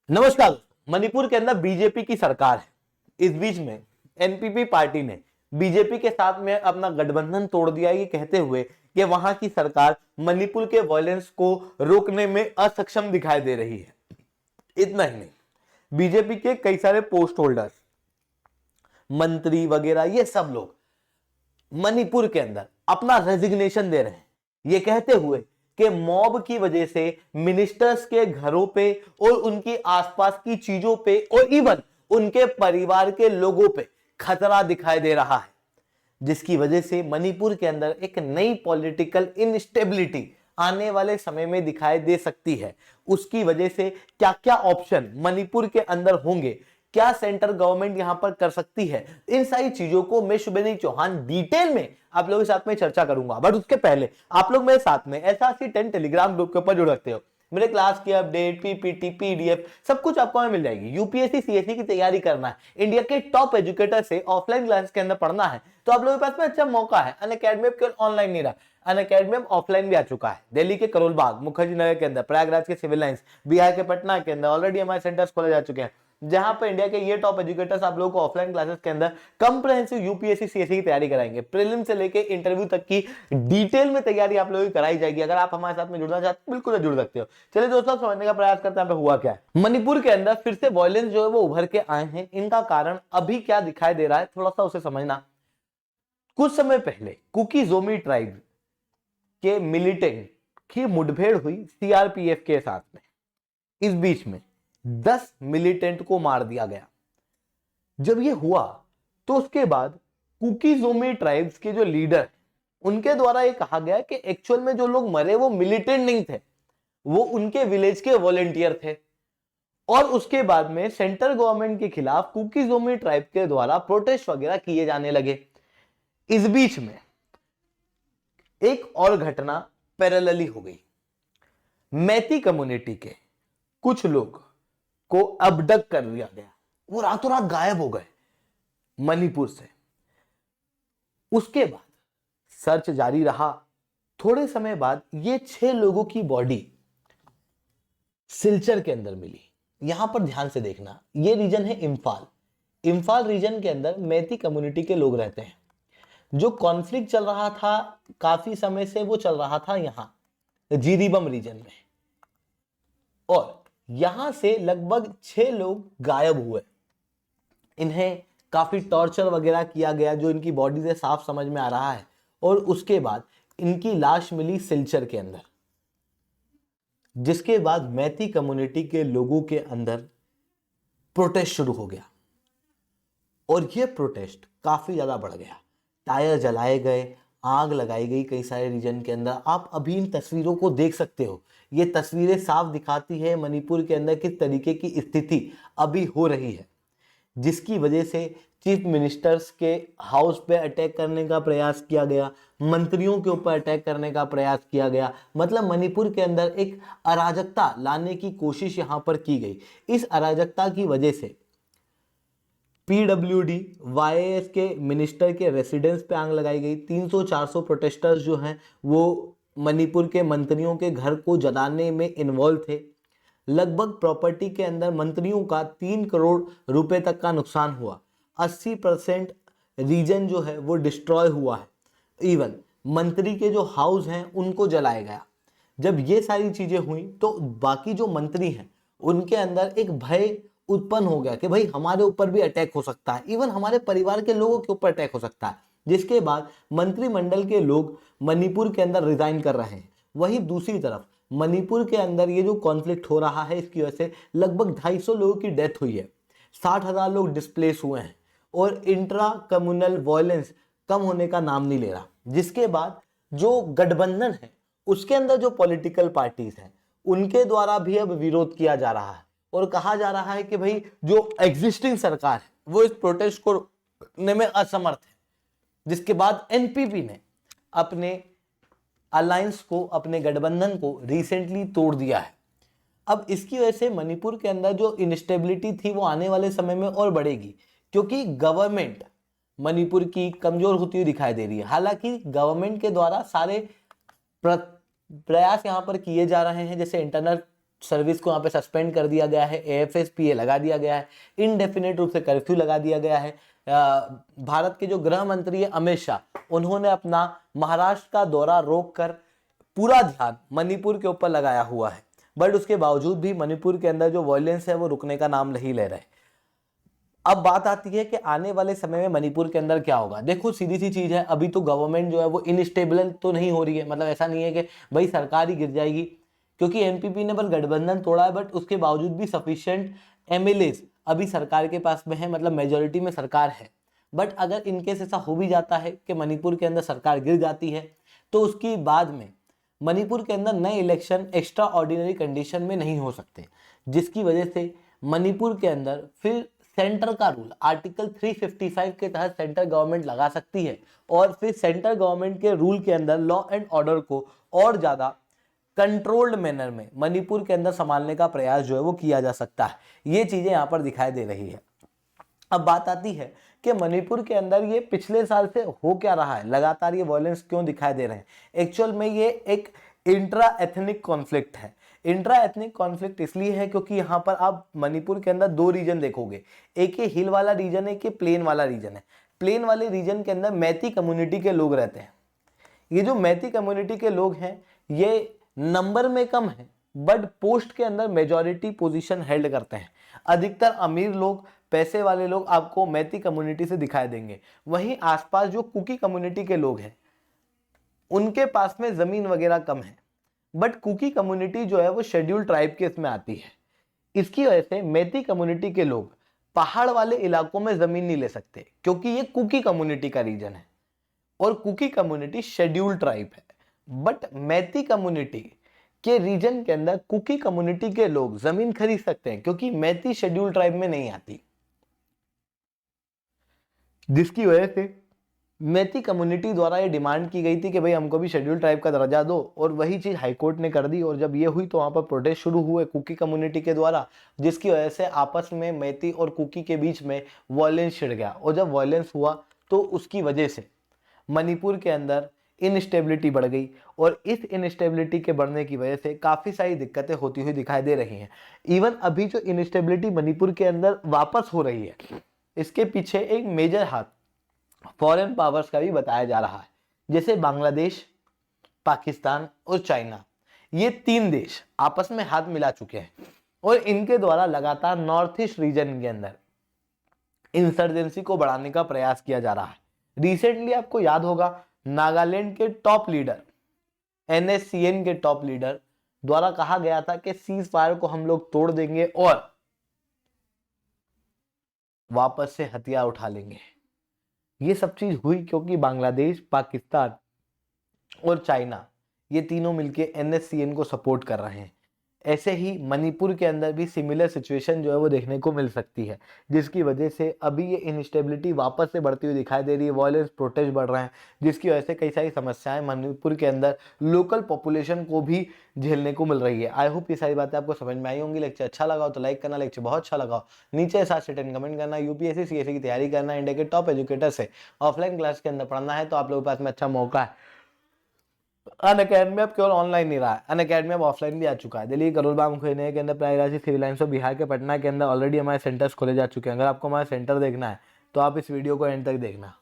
नमस्कार। मणिपुर के अंदर बीजेपी की सरकार है। इस बीच में एनपीपी पार्टी ने बीजेपी के साथ में अपना गठबंधन तोड़ दिया, ये कहते हुए कि वहां की सरकार मणिपुर के वायलेंस को रोकने में असक्षम दिखाई दे रही है। इतना ही नहीं, बीजेपी के कई सारे पोस्ट होल्डर्स, मंत्री वगैरह, ये सब लोग मणिपुर के अंदर अपना रेजिग्नेशन दे रहे हैं, ये कहते हुए कि मॉब की वजह से मिनिस्टर्स के घरों पे और उनकी आसपास की चीजों पे और इवन उनके परिवार के लोगों पे खतरा दिखाई दे रहा है, जिसकी वजह से मणिपुर के अंदर एक नई पॉलिटिकल इनस्टेबिलिटी आने वाले समय में दिखाई दे सकती है। उसकी वजह से क्या क्या ऑप्शन मणिपुर के अंदर होंगे, क्या सेंट्रल गवर्नमेंट यहां पर कर सकती है, इन सारी चीजों को मैं शुभेंदु चौहान डिटेल में आप लोगों के साथ में चर्चा करूंगा। बट उसके पहले आप लोग मेरे साथ में SRC10 टेलीग्राम ग्रुप के ऊपर जुड़ सकते हो। मेरे क्लास की अपडेट, पीपीटी, पीडीएफ सब कुछ आपको मिल जाएगी। यूपीएससी सीएससी की तैयारी करना है, इंडिया के टॉप एजुकेटर से ऑफलाइन क्लासेस के अंदर पढ़ना है, तो आप लोगों के पास में अच्छा मौका है। अनअकैडमी केवल ऑनलाइन नहीं रहा, अनअकैडमी ऑफलाइन भी आ चुका है। दिल्ली के करोल बाग, मुखर्जी नगर के अंदर, प्रयागराज के सिविल लाइंस, बिहार के पटना के अंदर ऑलरेडी हमारे सेंटर्स खोले जा चुके हैं, जहां पर इंडिया के ये टॉप एजुकेटर्स आप लोगों को ऑफलाइन क्लासेस के अंदर कंप्रहेंसिव यूपीएससी सीएससी की तैयारी कराएंगे। प्रीलिम से लेके इंटरव्यू तक की डिटेल में तैयारी आप लोगों की कराई जाएगी। अगर आप हमारे साथ में जुड़ना चाहते हैं, बिल्कुल जुड़ सकते हो। चलिए दोस्तों, समझने का प्रयास करते हैं हुआ क्या है। मणिपुर के अंदर फिर से वायलेंस जो है वो उभर के आए हैं। इनका कारण अभी क्या दिखाई दे रहा है, थोड़ा सा उसे समझना। कुछ समय पहले कुकी जोमी ट्राइब के मिलिटेंट की मुठभेड़ हुई सीआरपीएफ के साथ में। इस बीच में 10 मिलिटेंट को मार दिया गया। जब ये हुआ तो उसके बाद कुकी जोमी ट्राइब्स के जो लीडर, उनके द्वारा ये कहा गया कि एक्चुअल में जो लोग मरे वो मिलिटेंट नहीं थे, वो उनके विलेज के वॉलेंटियर थे। और उसके बाद में सेंट्रल गवर्नमेंट के खिलाफ कुकी जोमी ट्राइब के द्वारा प्रोटेस्ट वगैरह किए जाने लगे। इस बीच में एक और घटना पैरेलली हो गई। मैती कम्युनिटी के कुछ लोग को अबडक्ट कर लिया गया, वो रातों रात गायब हो गए मणिपुर से। उसके बाद सर्च जारी रहा। थोड़े समय बाद ये 6 लोगों की बॉडी सिलचर के अंदर मिली। यहां पर ध्यान से देखना, ये रीजन है इम्फाल। इम्फाल रीजन के अंदर मैती कम्युनिटी के लोग रहते हैं। जो कॉन्फ्लिक्ट चल रहा था काफी समय से, वो चल रहा था यहां जीरीबम रीजन में, और यहां से लगभग 6 लोग गायब हुए। इन्हें काफी टॉर्चर वगैरह किया गया, जो इनकी बॉडी से साफ समझ में आ रहा है। और उसके बाद इनकी लाश मिली सिलचर के अंदर, जिसके बाद मैती कम्युनिटी के लोगों के अंदर प्रोटेस्ट शुरू हो गया। और यह प्रोटेस्ट काफी ज्यादा बढ़ गया। टायर जलाए गए, आग लगाई गई कई सारे रीजन के अंदर। आप अभी इन तस्वीरों को देख सकते हो। ये तस्वीरें साफ दिखाती है मणिपुर के अंदर किस तरीके की स्थिति अभी हो रही है, जिसकी वजह से चीफ मिनिस्टर्स के हाउस पे अटैक करने का प्रयास किया गया, मंत्रियों के ऊपर अटैक करने का प्रयास किया गया। मतलब मणिपुर के अंदर एक अराजकता लाने की कोशिश यहां पर की गई। इस अराजकता की वजह से पीडब्ल्यूडी वाईएएस के मिनिस्टर के रेसिडेंस पे आग लगाई गई। 300-400 प्रोटेस्टर्स जो हैं वो मणिपुर के मंत्रियों के घर को जलाने में इन्वॉल्व थे। लगभग प्रॉपर्टी के अंदर मंत्रियों का 3 करोड़ रुपए तक का नुकसान हुआ। 80% रीजन जो है वो डिस्ट्रॉय हुआ है। इवन मंत्री के जो हाउस हैं उनको जलाया गया। जब ये सारी चीजें हुई तो बाकी जो मंत्री हैं उनके अंदर एक भय उत्पन्न हो गया कि भाई हमारे ऊपर भी अटैक हो सकता है, इवन हमारे परिवार के लोगों के ऊपर अटैक हो सकता है। जिसके बाद मंत्रिमंडल के लोग मणिपुर के अंदर रिजाइन कर रहे हैं। वहीं दूसरी तरफ मणिपुर के अंदर ये जो कॉन्फ्लिक्ट हो रहा है, इसकी वजह से लगभग 250 लोगों की डेथ हुई है, 60,000 लोग डिस्प्लेस हुए हैं, और इंट्रा कम्युनल वायलेंस कम होने का नाम नहीं ले रहा। जिसके बाद जो गठबंधन है उसके अंदर जो पॉलिटिकल पार्टीज हैं उनके द्वारा भी अब विरोध किया जा रहा है, और कहा जा रहा है कि भाई जो एग्जिस्टिंग सरकार है वो इस प्रोटेस्ट को रोकने में असमर्थ है। जिसके बाद एनपीपी ने अपने अलायंस को, अपने गठबंधन को रिसेंटली तोड़ दिया है। अब इसकी वजह से मणिपुर के अंदर जो इनस्टेबिलिटी थी वो आने वाले समय में और बढ़ेगी, क्योंकि गवर्नमेंट मणिपुर की कमजोर होती हुई दिखाई दे रही है। हालांकि गवर्नमेंट के द्वारा सारे प्रयास यहां पर किए जा रहे हैं, जैसे इंटरनल सर्विस को यहाँ पे सस्पेंड कर दिया गया है, AFSPA लगा दिया गया है, इनडेफिनेट रूप से कर्फ्यू लगा दिया गया है। भारत के जो गृह मंत्री है अमित शाह, उन्होंने अपना महाराष्ट्र का दौरा रोककर पूरा ध्यान मणिपुर के ऊपर लगाया हुआ है, बट उसके बावजूद भी मणिपुर के अंदर जो वायलेंस है वो रुकने का नाम नहीं ले रहे। अब बात आती है कि आने वाले समय में मणिपुर के अंदर क्या होगा। देखो सीधी सी चीज है, अभी तो गवर्नमेंट जो है वो इनस्टेबल तो नहीं हो रही है, मतलब ऐसा नहीं है कि भाई सरकार ही गिर जाएगी, क्योंकि एनपीपी ने बस गठबंधन तोड़ा है, बट उसके बावजूद भी सफिशिएंट एमएलए अभी सरकार के पास में है, मतलब मेजोरिटी में सरकार है। बट अगर इनकेस ऐसा हो भी जाता है कि मणिपुर के अंदर सरकार गिर जाती है, तो उसकी बाद में मणिपुर के अंदर नए इलेक्शन एक्स्ट्रा ऑर्डिनरी कंडीशन में नहीं हो सकते, जिसकी वजह से मणिपुर के अंदर फिर सेंटर का रूल आर्टिकल 355 के तहत सेंट्रल गवर्नमेंट लगा सकती है, और फिर सेंट्रल गवर्नमेंट के रूल के अंदर लॉ एंड ऑर्डर को और ज्यादा कंट्रोल्ड मैनर में मणिपुर के अंदर संभालने का प्रयास जो है वो किया जा सकता है। ये चीजें यहाँ पर दिखाई दे रही है। अब बात आती है कि मणिपुर के अंदर ये पिछले साल से हो क्या रहा है, लगातार ये वायलेंस क्यों दिखाई दे रहे हैं। एक्चुअल में ये एक इंट्रा एथनिक कॉन्फ्लिक्ट है। इंट्रा एथनिक कॉन्फ्लिक्ट इसलिए है क्योंकि यहाँ पर आप मणिपुर के अंदर दो रीजन देखोगे, एक ये हिल वाला रीजन है, एक ये प्लेन वाला रीजन है। प्लेन वाले रीजन के अंदर मैती कम्युनिटी के लोग रहते हैं। ये जो मैती कम्युनिटी के लोग हैं ये नंबर में कम है, बट पोस्ट के अंदर मेजॉरिटी पोजीशन हेल्ड करते हैं। अधिकतर अमीर लोग, पैसे वाले लोग आपको मैती कम्युनिटी से दिखाई देंगे। वहीं आसपास जो कुकी कम्युनिटी के लोग हैं उनके पास में जमीन वगैरह कम है, बट कुकी कम्युनिटी जो है वो शेड्यूल ट्राइब के इसमें आती है। इसकी वजह से मैती कम्युनिटी के लोग पहाड़ वाले इलाकों में जमीन नहीं ले सकते, क्योंकि ये कुकी कम्युनिटी का रीजन है और कुकी कम्युनिटी शेड्यूल ट्राइब है। बट मैती कम्युनिटी के रीजन के अंदर कुकी कम्युनिटी के लोग जमीन खरीद सकते हैं, क्योंकि मैती शेड्यूल ट्राइब में नहीं आती, जिसकी वजह से मैती कम्युनिटी द्वारा ये डिमांड की गई थी कि भाई हमको भी शेड्यूल ट्राइब का दर्जा दो, और वही चीज हाईकोर्ट ने कर दी। और जब ये हुई तो वहां पर प्रोटेस्ट शुरू हुए कुकी कम्युनिटी के द्वारा, जिसकी वजह से आपस में मैती और कुकी के बीच में वायलेंस छिड़ गया। और जब वायलेंस हुआ तो उसकी वजह से मणिपुर के अंदर इनस्टेबिलिटी बढ़ गई, और इस इनस्टेबिलिटी के बढ़ने की वजह से काफी सारी दिक्कतें होती हुई दिखाई दे रही हैं। इवन अभी जो इनस्टेबिलिटी मणिपुर के अंदर वापस हो रही है, इसके पीछे एक मेजर हाथ फॉरेन पावर्स का भी बताया जा रहा है, जैसे बांग्लादेश, पाकिस्तान और चाइना। ये तीन देश आपस में हाथ मिला चुके हैं, और इनके द्वारा लगातार नॉर्थ ईस्ट रीजन के अंदर इंसर्जेंसी को बढ़ाने का प्रयास किया जा रहा है। रिसेंटली आपको याद होगा नागालैंड के टॉप लीडर, NSCN के टॉप लीडर द्वारा कहा गया था कि सीज फायर को हम लोग तोड़ देंगे और वापस से हथियार उठा लेंगे। ये सब चीज हुई क्योंकि बांग्लादेश, पाकिस्तान और चाइना ये तीनों मिलके NSCN को सपोर्ट कर रहे हैं। ऐसे ही मणिपुर के अंदर भी सिमिलर सिचुएशन जो है वो देखने को मिल सकती है, जिसकी वजह से अभी ये इनस्टेबिलिटी वापस से बढ़ती हुई दिखाई दे रही है। वायलेंस, प्रोटेस्ट बढ़ रहे हैं, जिसकी वजह से कई सारी समस्याएं मणिपुर के अंदर लोकल पॉपुलेशन को भी झेलने को मिल रही है। आई होप ये सारी बातें आपको समझ में आई होंगी। लेक्चर अच्छा लगा हो तो लाइक करना, लेक्चर बहुत अच्छा लगा हो नीचे 7 से 10 कमेंट करना। UPSC CSE की तैयारी करना, इंडिया के टॉप एजुकेटर से ऑफलाइन क्लास के अंदर पढ़ना है तो आप लोगों के पास में अच्छा मौका है। अनअकैडमी अब केवल ऑनलाइन नहीं रहा है, अनअकैडमी अब ऑफलाइन भी आ चुका है। दिल्ली करोलबाग खुलने के अंदर, प्रयागराज, सिविल लाइन्स और बिहार के पटना के अंदर ऑलरेडी हमारे सेंटर्स खोले जा चुके हैं। अगर आपको हमारा सेंटर देखना है तो आप इस वीडियो को एंड तक देखना।